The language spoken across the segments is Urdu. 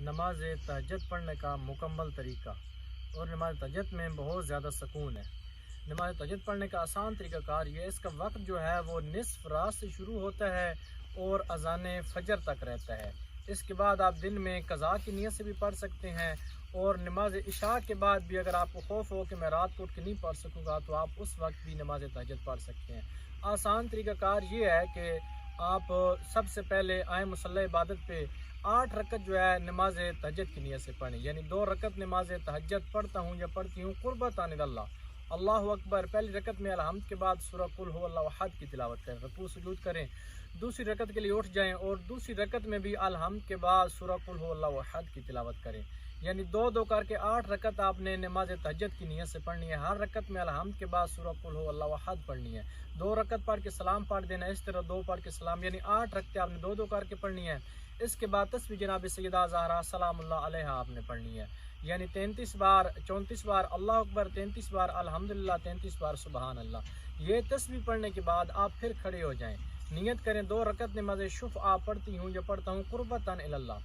نماز تہجد پڑھنے کا مکمل طریقہ، اور نماز تہجد میں بہت زیادہ سکون ہے۔ نماز تہجد پڑھنے کا آسان طریقہ کار یہ ہے، اس کا وقت جو ہے وہ نصف رات سے شروع ہوتا ہے اور اذان فجر تک رہتا ہے۔ اس کے بعد آپ دن میں قضاء کی نیت سے بھی پڑھ سکتے ہیں، اور نماز عشاء کے بعد بھی اگر آپ کو خوف ہو کہ میں رات کو اٹھ کے نہیں پڑھ سکوں گا تو آپ اس وقت بھی نماز تہجد پڑھ سکتے ہیں۔ آسان طریقہ کار یہ ہے کہ آپ سب سے پہلے آئیں مصلی عبادت پہ، 8 رکعت جو ہے نماز تہجد کی نیت سے پڑھیں، یعنی 2 رکعت نماز تہجد پڑھتا ہوں یا پڑھتی ہوں قربتان اللہ۔ اللہ اکبر، پہلی رکعت میں الحمد کے بعد سورہ قل هو اللہ احد کی تلاوت کریں، رکوع سجود کریں، دوسری رکعت کے لیے اٹھ جائیں اور دوسری رکعت میں بھی الحمد کے بعد سورہ قل هو اللہ احد کی تلاوت کریں، یعنی 2 کر کے 8 رکعت آپ نے نماز تہجد کی نیت سے پڑھنی ہے۔ ہر رکعت میں الحمد کے بعد سورہ قل هو اللہ احد پڑھنی ہے، 2 رکعت پڑھ کے سلام پڑھ دینا، اس طرح 2 پڑھ کے سلام، یعنی 8 رکعتیں آپ نے 2 کر کے پڑھنی ہے۔ اس کے بعد تسبیح جناب سیدہ زہرا سلام اللہ علیہا آپ نے پڑھنی ہے، یعنی 33 بار 34 بار اللہ اکبر، 33 بار الحمدللہ، 33 بار سبحان اللہ۔ یہ تسبیح پڑھنے کے بعد آپ پھر کھڑے ہو جائیں، نیت کریں 2 رکعت نماز شفع پڑھتی ہوں یا پڑھتا ہوں قربتان اللہ۔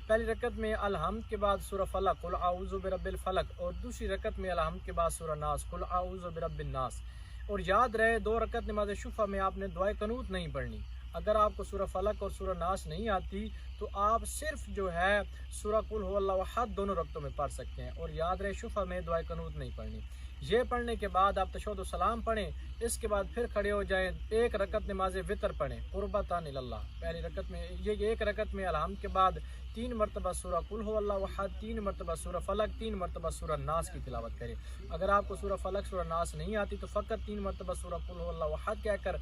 پہلی رکعت میں الحمد کے بعد سورہ فلق قل اعوذ برب الفلق، اور دوسری رکعت میں الحمد کے بعد سورہ ناس قل اعوذ برب الناس۔ اور یاد رہے 2 رکعت نماز شفع میں آپ نے دعائے قنوت نہیں پڑھنی۔ اگر آپ کو سورہ فلق اور سورہ ناس نہیں آتی تو آپ صرف جو ہے سورہ قل هو اللہ احد دونوں رکعتوں میں پڑھ سکتے ہیں، اور یاد رہے شفع میں دعائے قنوت نہیں پڑھنی۔ یہ پڑھنے کے بعد آپ تشہد و سلام پڑھیں، اس کے بعد پھر کھڑے ہو جائیں، 1 رکعت نماز وطر پڑھیں قربتان اللہ۔ پہلی رکعت میں یہ 1 رکعت میں الحمد کے بعد 3 مرتبہ سورہ قل هو اللہ احد، 3 مرتبہ سورہ فلق، 3 مرتبہ سورہ ناس کی تلاوت کریں۔ اگر آپ کو سورہ فلق سورہ ناس نہیں آتی تو فقط 3 مرتبہ سورہ قل هو اللہ احد کہہ کر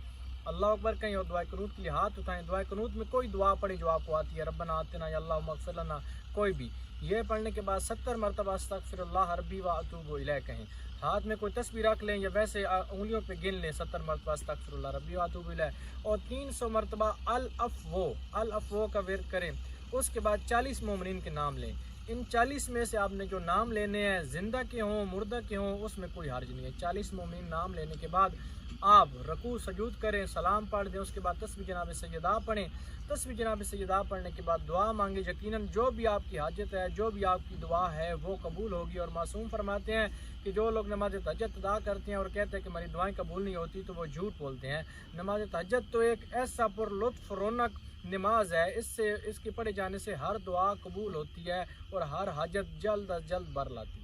اللہ اکبر کہیں اور دعائے قنوت کے لیے ہاتھ اٹھائیں۔ دعائے قنوت میں کوئی دعا پڑھیں جو آپ کو آتی ہے، ربنا آتنا یا اللہ مغفر لنا، کوئی بھی۔ یہ پڑھنے کے بعد 70 مرتبہ استغفر اللہ ربی و اتوب الیہ کہیں، ہاتھ میں کوئی تسبیح رکھ لیں یا ویسے انگلیوں پہ گن لیں 70 مرتبہ استغفر اللہ ربی و اتوب الیہ، اور 300 مرتبہ الافو کا ورد کریں۔ اس کے بعد 40 مومنین کے نام لیں، ان 40 میں سے آپ نے جو نام لینے ہیں زندہ کے ہوں مردہ کے ہوں اس میں کوئی حرج نہیں ہے۔ 40 مومنین نام لینے کے بعد آپ رکوع سجود کریں، سلام پڑھ دیں، اس کے بعد تسبیح جناب سیدہ پڑھیں۔ تسبیح جناب سیدہ پڑھنے کے بعد دعا مانگیں، یقیناً جو بھی آپ کی حاجت ہے، جو بھی آپ کی دعا ہے وہ قبول ہوگی۔ اور معصوم فرماتے ہیں کہ جو لوگ نماز تہجد ادا کرتے ہیں اور کہتے ہیں کہ ہماری دعائیں قبول نہیں ہوتی تو وہ جھوٹ بولتے ہیں۔ نماز تہجد تو ایک ایسا پر لطف رونق نماز ہے، اس کے پڑھے جانے سے ہر دعا قبول ہوتی ہے اور ہر حاجت جلد از جلد بر لاتی ہے۔